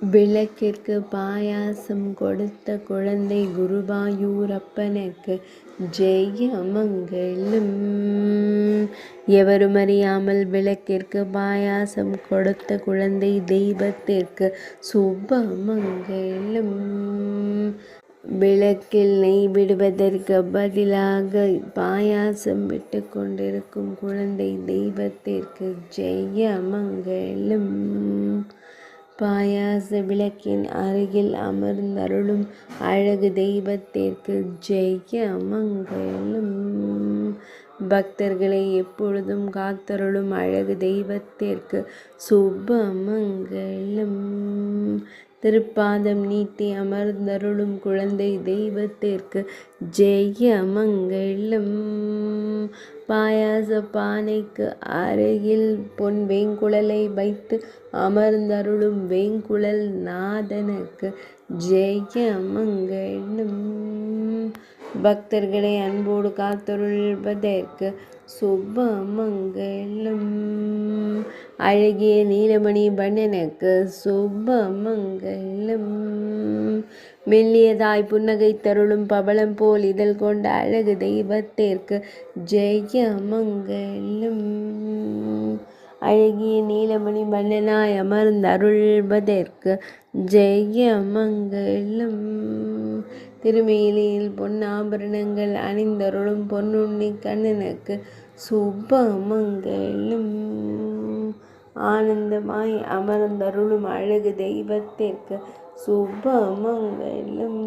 விளக்கிற்கு பாயாசம் கொடுத்த குழந்தை குருவாயூரப்பனுக்கு ஜெய மங்களம். எவரும் அறியாமல் விளக்கிற்கு பாயாசம் கொடுத்த குழந்தை தெய்வத்திற்கு சுப மங்களம். விளக்கில் நெய் விடுவதற்கு பதிலாக பாயாசம் விட்டு கொண்டிருக்கும் குழந்தை தெய்வத்திற்கு ஜெய மங்களம். பாயாச விளக்கின் அருகில் அமர்ந்தருளும் அழகு தெய்வத்திற்கு ஜெய மங்களம். பக்தர்களை எப்பொழுதும் காத்தருளும் அழகு தெய்வத்திற்கு சுப மங்களம். திருப்பாதம் நீட்டி அமர்ந்தருளும் குழந்தை தெய்வத்திற்கு ஜெய மங்களம். பாயாச பானைக்கு அருகில் பொன் வேங்குழலை வைத்து அமர்ந்தருளும் வேங்குழல் நாதனுக்கு ஜெய மங்களம். பக்தர்களை அன்போடு காத்தருள்வதற்கு சுப மங்களம். அழகிய நீலமணி வண்ணனுக்கு சுப மங்களம். மெல்லியதாய் புன்னகை தருளும் பவளம் போல் இதழ் கொண்ட அழகு தெய்வத்திற்கு ஜெய மங்களம். அழகிய நீலமணி வண்ணனாய் அமர்ந்தருள்வதற்கு ஜெய மங்களம். திருமேனியில் பொன்னாபரணங்கள் அணிந்தருளும் பொன்னுண்ணி கண்ணனுக்கு சுப மங்களம். ஆனந்தமாய் அமர்ந்தருளும் அழகு தெய்வத்திற்கு சுப மங்களம்.